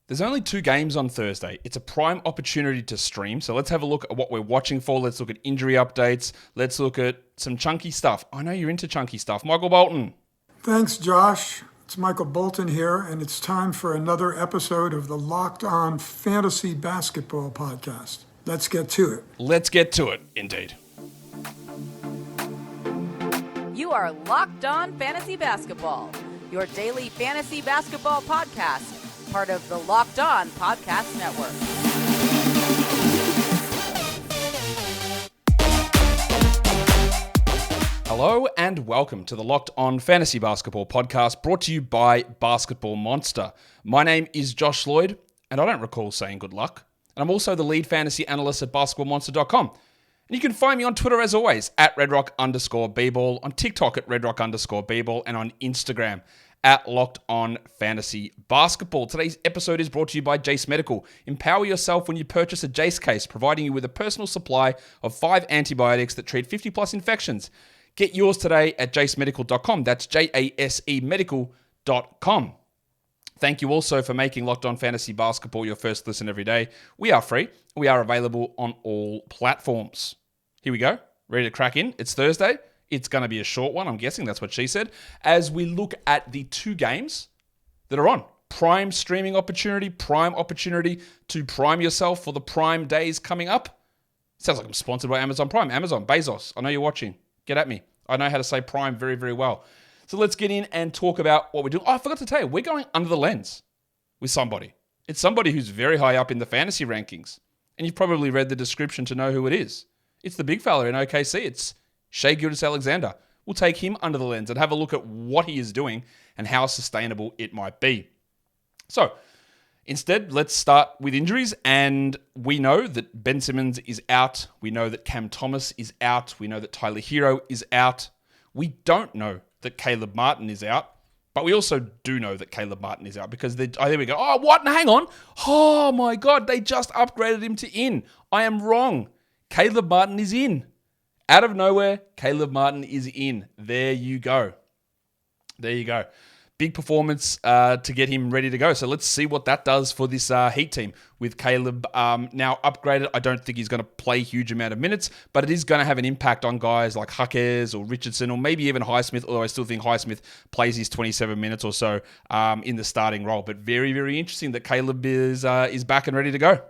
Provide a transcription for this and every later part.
There's only 2 games on Thursday. It's a prime opportunity to stream. So let's have a look at what we're watching for. Let's look at injury updates. Let's look at some chunky stuff. I know you're into chunky stuff. Michael Bolton. Thanks, Josh. It's Michael Bolton here, and it's time for another episode of the Locked On Fantasy Basketball Podcast. Let's get to it. Let's get to it, indeed. You are Locked On Fantasy Basketball, your daily fantasy basketball podcast, part of the Locked On Podcast Network. Hello and welcome to the Locked On Fantasy Basketball Podcast, brought to you by Basketball Monster. My name is Josh Lloyd, and I don't recall saying good luck. And I'm also the lead fantasy analyst at basketballmonster.com. And you can find me on Twitter as always, at redrock_bball, on TikTok at redrock_bball, and on Instagram at Locked On Fantasy Basketball. Today's episode is brought to you by Jace Medical. Empower yourself when you purchase a Jace case, providing you with a personal supply of 5 antibiotics that treat 50 plus infections. Get yours today at jacemedical.com. That's JASE medical.com. Thank you also for making Locked On Fantasy Basketball your first listen every day. We are free. We are available on all platforms. Here we go. Ready to crack in? It's Thursday. It's going to be a short one, I'm guessing. That's what she said. As we look at the 2 games that are on. Prime streaming opportunity, prime opportunity to prime yourself for the prime days coming up. Sounds like I'm sponsored by Amazon Prime. Amazon, Bezos, I know you're watching. Get at me. I know how to say prime very, very well. So let's get in and talk about what we're doing. Oh, I forgot to tell you, we're going under the lens with somebody. It's somebody who's very high up in the fantasy rankings. And you've probably read the description to know who it is. It's the big fella in OKC. It's Shai Gilgeous-Alexander. We'll take him under the lens and have a look at what he is doing and how sustainable it might be. So instead, let's start with injuries. And we know that Ben Simmons is out. We know that Cam Thomas is out. We know that Tyler Hero is out. We don't know that Caleb Martin is out. But we also do know that Caleb Martin is out because there we go. Oh, what? No, hang on. Oh my God, they just upgraded him to in. I am wrong. Caleb Martin is in. Out of nowhere, Caleb Martin is in. There you go. There you go. Big performance to get him ready to go. So let's see what that does for this Heat team with Caleb now upgraded. I don't think he's going to play a huge amount of minutes, but it is going to have an impact on guys like Huckers or Richardson or maybe even Highsmith, although I still think Highsmith plays his 27 minutes or so in the starting role. But very, very interesting that Caleb is back and ready to go.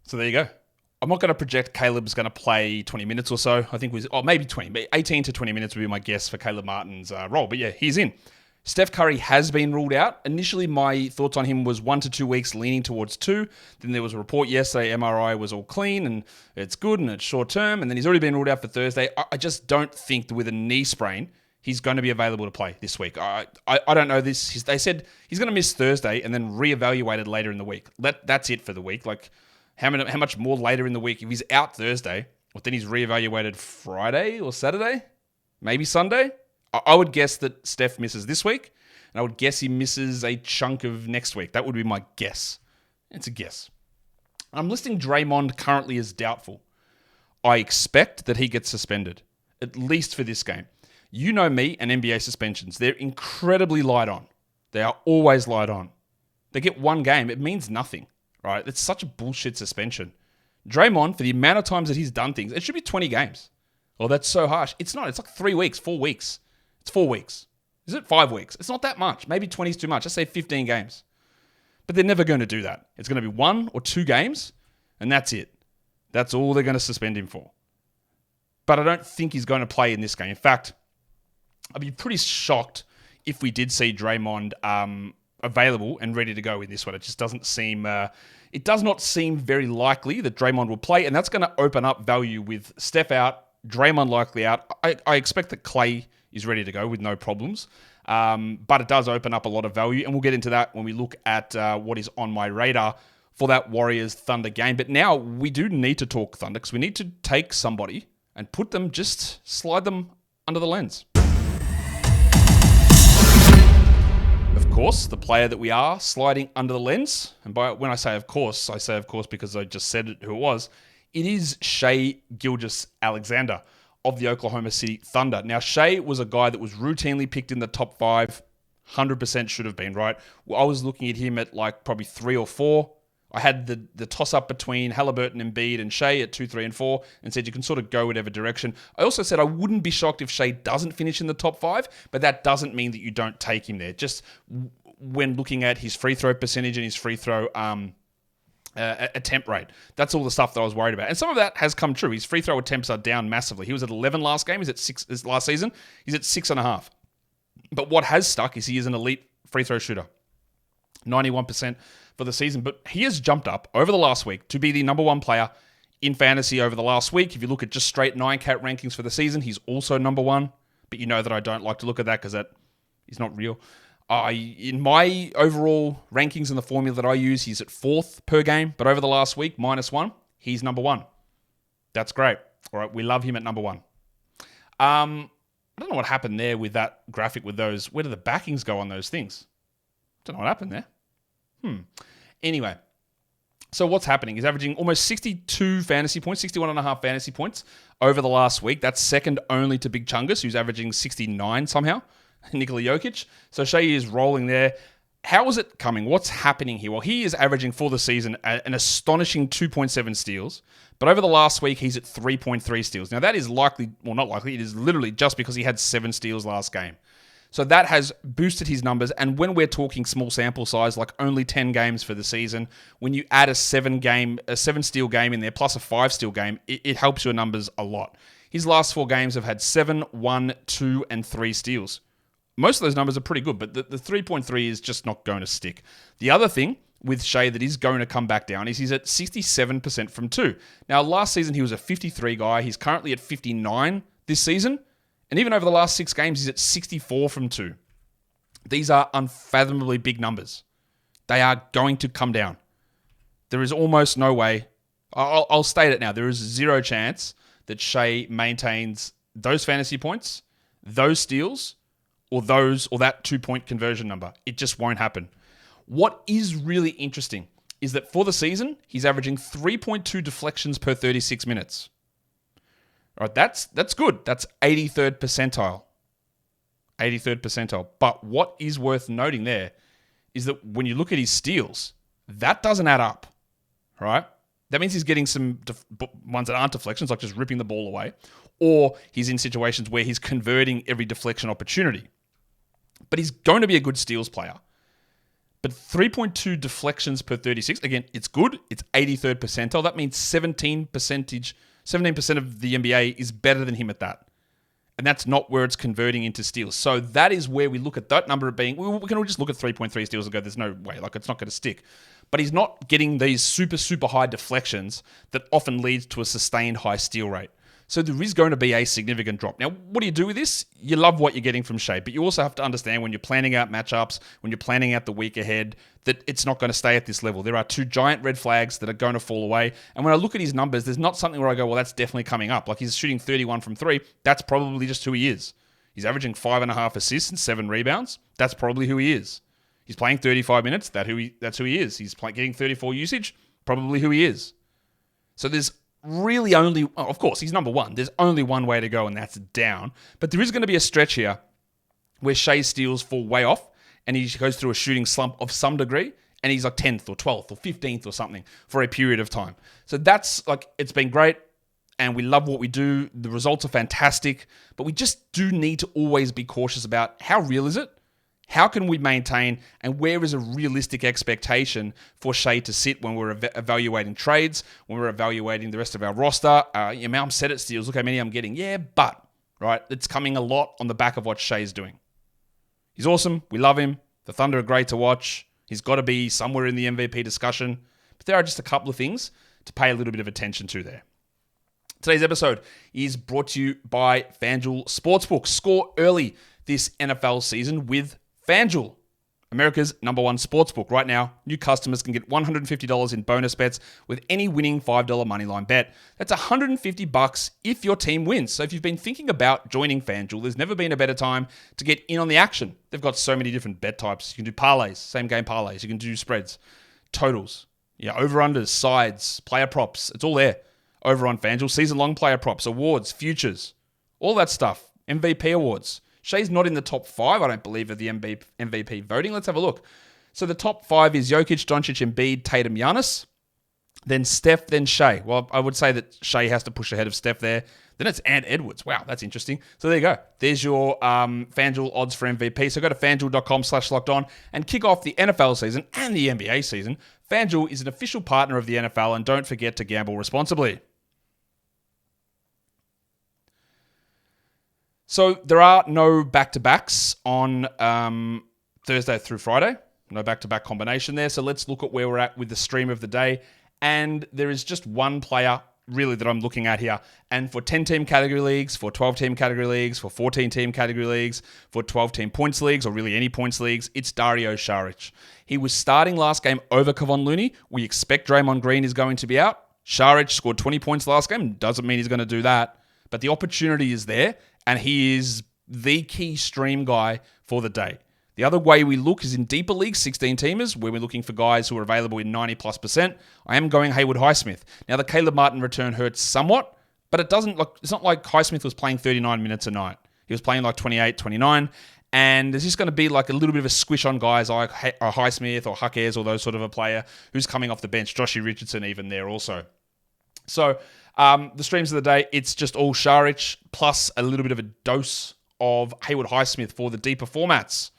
So there you go. I'm not going to project Caleb's going to play 20 minutes or so. I think maybe 20, 18 to 20 minutes would be my guess for Caleb Martin's role. But yeah, he's in. Steph Curry has been ruled out. Initially, my thoughts on him was 1 to 2 weeks, leaning towards 2. Then there was a report yesterday, MRI was all clean and it's good and it's short term. And then he's already been ruled out for Thursday. I just don't think that with a knee sprain, he's going to be available to play this week. I don't know this. They said he's going to miss Thursday and then reevaluated later in the week. That's it for the week. Like how much more later in the week? If he's out Thursday, then he's reevaluated Friday or Saturday, maybe Sunday. I would guess that Steph misses this week, and I would guess he misses a chunk of next week. That would be my guess. It's a guess. I'm listing Draymond currently as doubtful. I expect that he gets suspended, at least for this game. You know me and NBA suspensions. They're incredibly light on. They are always light on. They get 1 game. It means nothing, right? It's such a bullshit suspension. Draymond, for the amount of times that he's done things, it should be 20 games. Oh, that's so harsh. It's not. It's like 3 weeks, 4 weeks. It's 4 weeks. Is it 5 weeks? It's not that much. Maybe 20 is too much. Let's say 15 games. But they're never going to do that. It's going to be 1 or 2 games, and that's it. That's all they're going to suspend him for. But I don't think he's going to play in this game. In fact, I'd be pretty shocked if we did see Draymond available and ready to go in this one. It just doesn't seem... it does not seem very likely that Draymond will play, and that's going to open up value with Steph out, Draymond likely out. I expect that Clay is ready to go with no problems. But it does open up a lot of value, and we'll get into that when we look at what is on my radar for that Warriors-Thunder game. But now we do need to talk Thunder because we need to take somebody and just slide them under the lens. Of course, the player that we are sliding under the lens, and when I say of course because I just said who it was, it is Shai Gilgeous-Alexander of the Oklahoma City Thunder. Now, Shai was a guy that was routinely picked in the top 5 100% should have been, right? I was looking at him at like probably 3 or 4. I had the toss-up between Halliburton, Embiid, and Shai at 2, 3, and 4, and said you can sort of go whatever direction. I also said I wouldn't be shocked if Shai doesn't finish in the top 5, but that doesn't mean that you don't take him there. Just when looking at his free throw percentage and his free throw attempt rate. That's all the stuff that I was worried about. And some of that has come true. His free throw attempts are down massively. He was at 11 last game. He's at 6 this last season. He's at 6.5. But what has stuck is he is an elite free throw shooter. 91% for the season. But he has jumped up over the last week to be the number 1 player in fantasy over the last week. If you look at just straight 9-cat rankings for the season, he's also number 1. But you know that I don't like to look at that because that is not real. In my overall rankings in the formula that I use, he's at 4th per game. But over the last week, -1, he's number 1. That's great. All right, we love him at number 1. I don't know what happened there with that graphic with those. Where do the backings go on those things? Don't know what happened there. Anyway, so what's happening? He's averaging almost 62 fantasy points, 61.5 fantasy points over the last week. That's second only to Big Chungus, who's averaging 69 somehow. Nikola Jokic. So Shai is rolling there. How is it coming? What's happening here? Well, he is averaging for the season an astonishing 2.7 steals. But over the last week, he's at 3.3 steals. Now, that is likely, well, not likely. It is literally just because he had 7 steals last game. So that has boosted his numbers. And when we're talking small sample size, like only 10 games for the season, when you add a 7-steal game in there plus a 5-steal game, it helps your numbers a lot. His last 4 games have had 7, 1, 2, and 3 steals. Most of those numbers are pretty good, but the 3.3 is just not going to stick. The other thing with Shai that is going to come back down is he's at 67% from 2. Now, last season he was a 53 guy. He's currently at 59 this season. And even over the last 6 games, he's at 64 from 2. These are unfathomably big numbers. They are going to come down. There is almost no way. I'll state it now. There is 0 chance that Shai maintains those fantasy points, those steals, or that 2-point conversion number. It just won't happen. What is really interesting is that for the season, he's averaging 3.2 deflections per 36 minutes. All right, that's good. That's 83rd percentile. 83rd percentile. But what is worth noting there is that when you look at his steals, that doesn't add up, right? That means he's getting some ones that aren't deflections, like just ripping the ball away, or he's in situations where he's converting every deflection opportunity. But he's going to be a good steals player. But 3.2 deflections per 36, again, it's good. It's 83rd percentile. That means 17% of the NBA is better than him at that. And that's not where it's converting into steals. So that is where we look at that number of being, we can all just look at 3.3 steals and go, there's no way, like it's not going to stick. But he's not getting these super, super high deflections that often leads to a sustained high steal rate. So there is going to be a significant drop. Now, what do you do with this? You love what you're getting from Shai, but you also have to understand when you're planning out matchups, when you're planning out the week ahead, that it's not going to stay at this level. There are 2 giant red flags that are going to fall away. And when I look at his numbers, there's not something where I go, well, that's definitely coming up. Like he's shooting 31 from 3. That's probably just who he is. He's averaging 5.5 assists and 7 rebounds. That's probably who he is. He's playing 35 minutes. That's who he is. He's getting 34 usage. Probably who he is. So there's really only, of course, he's number 1. There's only one way to go, and that's down. But there is going to be a stretch here where Shai steals fall way off, and he goes through a shooting slump of some degree, and he's like 10th or 12th or 15th or something for a period of time. So that's like, it's been great, and we love what we do. The results are fantastic, but we just do need to always be cautious about how real is it? How can we maintain, and where is a realistic expectation for Shai to sit when we're evaluating trades, when we're evaluating the rest of our roster? I'm set at steals. Look how many I'm getting. Yeah, but, right, it's coming a lot on the back of what Shai's doing. He's awesome. We love him. The Thunder are great to watch. He's got to be somewhere in the MVP discussion. But there are just a couple of things to pay a little bit of attention to there. Today's episode is brought to you by FanDuel Sportsbook. Score early this NFL season with FanDuel, America's #1 sportsbook. Right now, new customers can get $150 in bonus bets with any winning $5 moneyline bet. That's $150 if your team wins. So if you've been thinking about joining FanDuel, there's never been a better time to get in on the action. They've got so many different bet types. You can do parlays, same game parlays. You can do spreads, totals, over-unders, sides, player props. It's all there over on FanDuel. Season-long player props, awards, futures, all that stuff. MVP awards. Shai's not in the top 5, I don't believe, of the MVP voting. Let's have a look. So the top 5 is Jokic, Doncic, Embiid, Tatum, Giannis. Then Steph, then Shai. Well, I would say that Shai has to push ahead of Steph there. Then it's Ant Edwards. Wow, that's interesting. So there you go. There's your FanDuel odds for MVP. So go to FanDuel.com/lockedon and kick off the NFL season and the NBA season. FanDuel is an official partner of the NFL, and don't forget to gamble responsibly. So there are no back-to-backs on Thursday through Friday. No back-to-back combination there. So let's look at where we're at with the stream of the day. And there is just one player really that I'm looking at here. And for 10-team category leagues, for 12-team category leagues, for 14-team category leagues, for 12-team points leagues, or really any points leagues, it's Dario Saric. He was starting last game over Kevon Looney. We expect Draymond Green is going to be out. Saric scored 20 points last game. Doesn't mean he's going to do that. But the opportunity is there, and he is the key stream guy for the day. The other way we look is in deeper leagues, 16-teamers, where we're looking for guys who are available in 90+%. I am going Haywood Highsmith. Now, the Caleb Martin return hurts somewhat, but it's not like Highsmith was playing 39 minutes a night. He was playing like 28, 29, and there's just going to be like a little bit of a squish on guys like Highsmith or Huckers or those sort of a player who's coming off the bench. Joshie Richardson even there also. So the streams of the day, it's just all Saric plus a little bit of a dose of Haywood Highsmith for the deeper formats.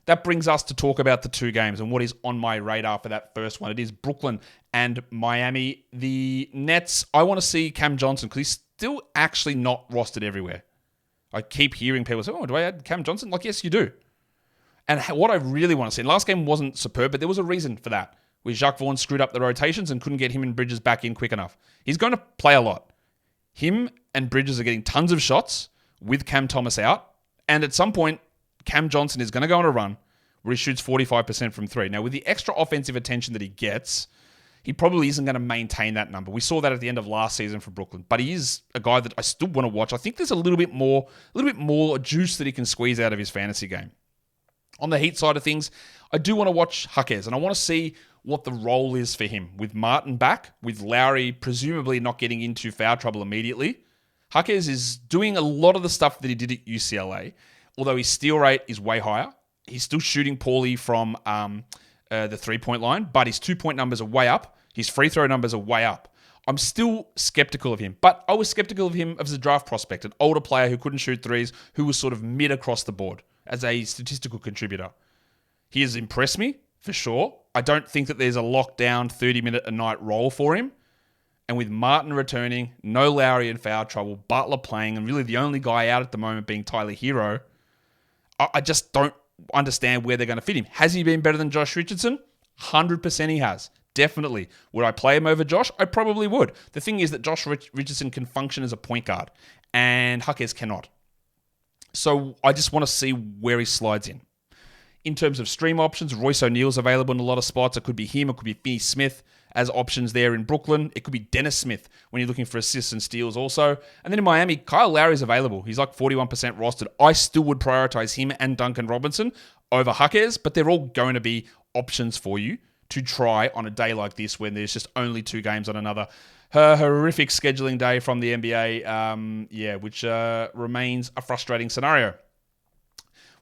That brings us to talk about the two games and what is on my radar for that first one. It is Brooklyn and Miami. The Nets, I want to see Cam Johnson because he's still actually not rostered everywhere. I keep hearing people say, do I add Cam Johnson? Like, yes, you do. And what I really want to see, and last game wasn't superb, but there was a reason for that, where Jacques Vaughn screwed up the rotations and couldn't get him and Bridges back in quick enough. He's going to play a lot. Him and Bridges are getting tons of shots with Cam Thomas out, and at some point, Cam Johnson is going to go on a run where he shoots 45% from 3. Now, with the extra offensive attention that he gets, he probably isn't going to maintain that number. We saw that at the end of last season for Brooklyn, but he is a guy that I still want to watch. I think there's a little bit more juice that he can squeeze out of his fantasy game. On the Heat side of things, I do want to watch Huckers, and I want to see what the role is for him. With Martin back, with Lowry presumably not getting into foul trouble immediately, Huckers is doing a lot of the stuff that he did at UCLA. Although his steal rate is way higher, he's still shooting poorly from the three-point line, but his two-point numbers are way up. His free throw numbers are way up. I'm still skeptical of him, but I was skeptical of him as a draft prospect, an older player who couldn't shoot threes, who was sort of mid across the board as a statistical contributor. He has impressed me, for sure. I don't think that there's a lockdown 30-minute-a-night role for him. And with Martin returning, no Lowry in foul trouble, Butler playing, and really the only guy out at the moment being Tyler Hero, I just don't understand where they're going to fit him. Has he been better than Josh Richardson? 100% he has. Definitely. Would I play him over Josh? I probably would. The thing is that Josh Richardson can function as a point guard, and Huckers cannot. So I just want to see where he slides in. In terms of stream options, Royce O'Neal's available in a lot of spots. It could be him. It could be Finney Smith as options there in Brooklyn. It could be Dennis Smith when you're looking for assists and steals also. And then in Miami, Kyle Lowry's available. He's like 41% rostered. I still would prioritize him and Duncan Robinson over Huckers, but they're all going to be options for you to try on a day like this when there's just only 2 games on another horrific scheduling day from the NBA, which remains a frustrating scenario.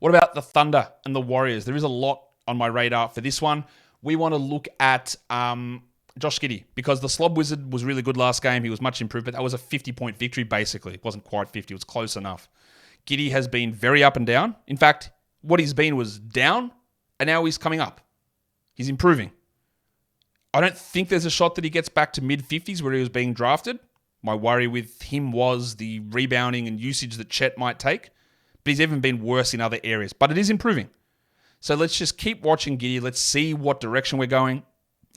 What about the Thunder and the Warriors? There is a lot on my radar for this one. We want to look at Josh Giddey, because the Slob Wizard was really good last game. He was much improved, but that was a 50-point victory, basically. It wasn't quite 50. It was close enough. Giddey has been very up and down. In fact, what he's been was down, and now he's coming up. He's improving. I don't think there's a shot that he gets back to mid-50s where he was being drafted. My worry with him was the rebounding and usage that Chet might take, but he's even been worse in other areas. But it is improving. So let's just keep watching Giddey. Let's see what direction we're going.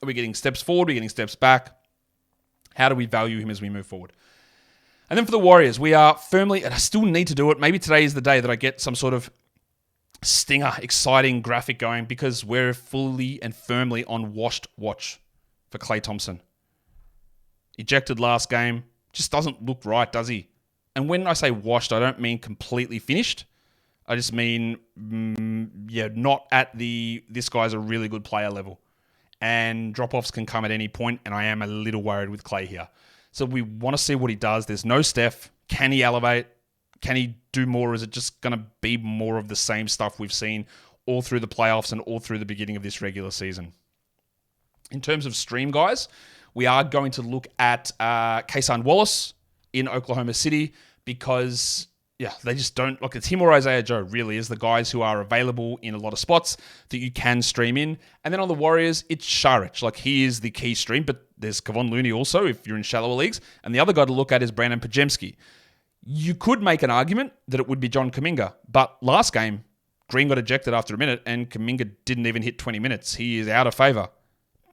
Are we getting steps forward? Are we getting steps back? How do we value him as we move forward? And then for the Warriors, we are firmly, and I still need to do it. Maybe today is the day that I get some sort of stinger, exciting graphic going, because we're fully and firmly on washed watch for Klay Thompson. Ejected last game. Just doesn't look right, does he? And when I say washed, I don't mean completely finished. I just mean, not at this guy's a really good player level. And drop-offs can come at any point, and I am a little worried with Klay here. So we want to see what he does. There's no Steph. Can he elevate? Can he do more? Or is it just going to be more of the same stuff we've seen all through the playoffs and all through the beginning of this regular season? In terms of stream, guys, we are going to look at Kayshawn Wallace in Oklahoma City because, they just don't... Look, it's him or Isaiah Joe, really, is the guys who are available in a lot of spots that you can stream in. And then on the Warriors, it's Saric. Like, he is the key stream, but there's Kevon Looney also, if you're in shallower leagues. And the other guy to look at is Brandon Podziemski. You could make an argument that it would be John Kuminga, but last game, Green got ejected after a minute, and Kuminga didn't even hit 20 minutes. He is out of favor.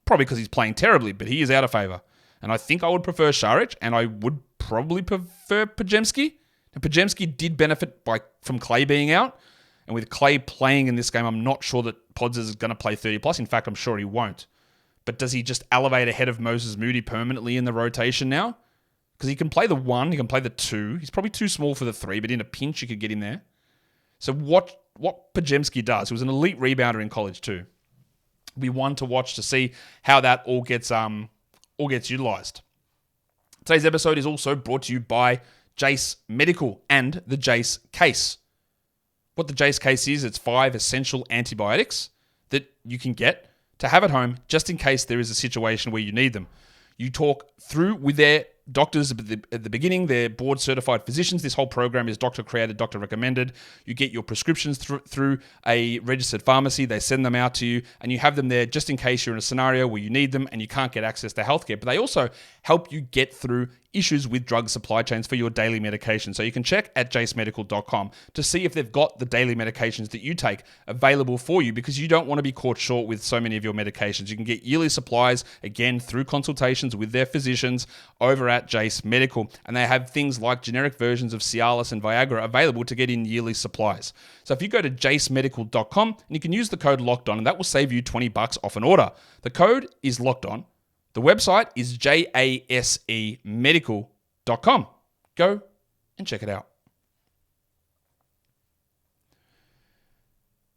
Probably because he's playing terribly, but he is out of favor. And I think I would prefer Saric, and I would probably prefer Podziemski. And Podziemski did benefit from Clay being out. And with Clay playing in this game, I'm not sure that Pods is going to play 30+. In fact, I'm sure he won't. But does he just elevate ahead of Moses Moody permanently in the rotation now? Because he can play the 1, he can play the 2. He's probably too small for the 3, but in a pinch, you could get him there. So what Podziemski does, he was an elite rebounder in college too. Be one to watch to see how that all gets utilized. Today's episode is also brought to you by Jace Medical and the Jace Case. What the Jace Case is, it's 5 essential antibiotics that you can get to have at home just in case there is a situation where you need them. You talk through with their doctors at the beginning, they're board certified physicians. This whole program is doctor created, doctor recommended. You get your prescriptions through a registered pharmacy. They send them out to you and you have them there just in case you're in a scenario where you need them and you can't get access to healthcare. But they also help you get through issues with drug supply chains for your daily medication. So you can check at jacemedical.com to see if they've got the daily medications that you take available for you, because you don't want to be caught short with so many of your medications. You can get yearly supplies, again, through consultations with their physicians over at Jace Medical. And they have things like generic versions of Cialis and Viagra available to get in yearly supplies. So if you go to jacemedical.com, and you can use the code LOCKEDON, and that will save you $20 off an order. The code is LOCKEDON. The website is jasemedical.com. Go and check it out.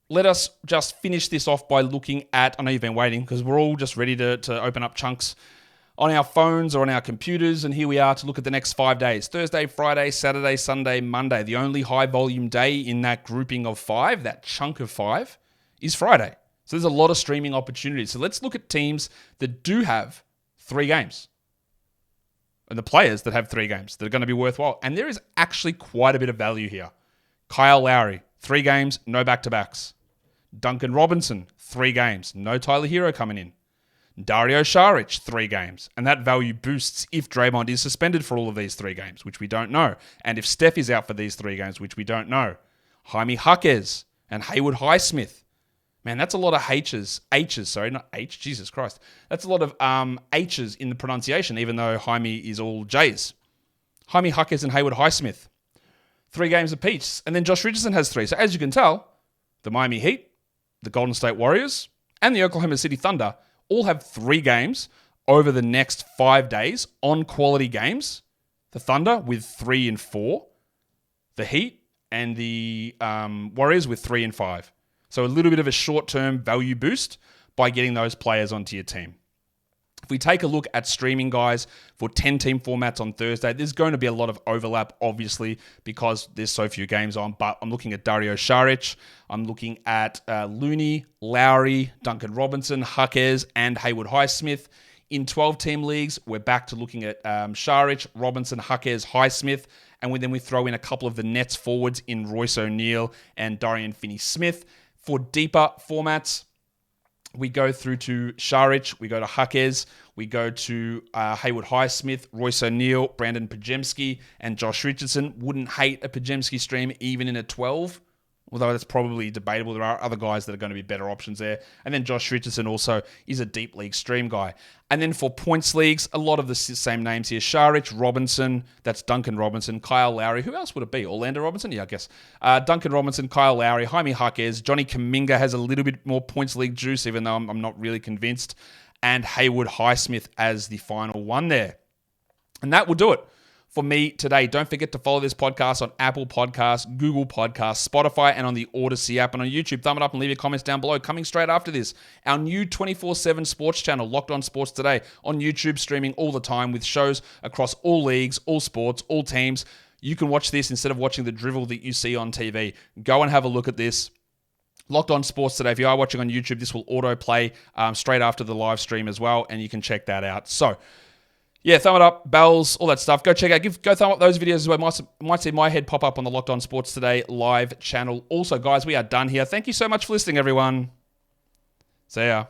Let us just finish this off by looking at, I know you've been waiting because we're all just ready to open up chunks on our phones or on our computers, and here we are to look at the next 5 days. Thursday, Friday, Saturday, Sunday, Monday. The only high volume day in that grouping of 5, that chunk of 5, is Friday. So there's a lot of streaming opportunities. So let's look at teams that do have 3 games and the players that have 3 games that are going to be worthwhile. And there is actually quite a bit of value here. Kyle Lowry, 3 games, no back-to-backs. Duncan Robinson, 3 games, no Tyler Hero coming in. Dario Saric, 3 games. And that value boosts if Draymond is suspended for all of these 3 games, which we don't know. And if Steph is out for these 3 games, which we don't know. Jaime Jaquez and Haywood Highsmith. Man, that's a lot of H's, sorry, not H, Jesus Christ. That's a lot of H's in the pronunciation, even though Jaime is all J's. Jaime Jaquez and Haywood Highsmith, 3 games apiece. And then Josh Richardson has 3. So as you can tell, the Miami Heat, the Golden State Warriors, and the Oklahoma City Thunder all have 3 games over the next 5 days on quality games. The Thunder with 3 and 4. The Heat and the Warriors with 3 and 5. So a little bit of a short-term value boost by getting those players onto your team. If we take a look at streaming, guys, for 10-team formats on Thursday, there's going to be a lot of overlap, obviously, because there's so few games on. But I'm looking at Dario Saric. I'm looking at Looney, Lowry, Duncan Robinson, Jaquez, and Haywood Highsmith. In 12-team leagues, we're back to looking at Saric, Robinson, Jaquez, Highsmith. And then we throw in a couple of the Nets forwards in Royce O'Neal and Dorian Finney-Smith. For deeper formats, we go through to Saric, we go to Jaquez, we go to Haywood Highsmith, Royce O'Neal, Brandon Podziemski, and Josh Richardson. Wouldn't hate a Podziemski stream even in a 12, although that's probably debatable. There are other guys that are going to be better options there. And then Josh Richardson also is a deep league stream guy. And then for points leagues, a lot of the same names here. Saric, Robinson, that's Duncan Robinson, Kyle Lowry. Who else would it be? Orlando Robinson? Yeah, I guess. Duncan Robinson, Kyle Lowry, Jaime Jaquez. Johnny Kuminga has a little bit more points league juice, even though I'm not really convinced. And Haywood Highsmith as the final one there. And that will do it for me today. Don't forget to follow this podcast on Apple Podcasts, Google Podcasts, Spotify, and on the Odyssey app. And on YouTube, thumb it up and leave your comments down below. Coming straight after this, our new 24/7 sports channel, Locked On Sports Today, on YouTube, streaming all the time with shows across all leagues, all sports, all teams. you can watch this instead of watching the drivel that you see on TV. Go and have a look at this. Locked On Sports Today. If you are watching on YouTube, this will autoplay straight after the live stream as well, and you can check that out. So, yeah, thumb it up, bells, all that stuff. Go check out, go thumb up those videos as well. Might see my head pop up on the Locked On Sports Today live channel. Also, guys, we are done here. Thank you so much for listening, everyone. See ya.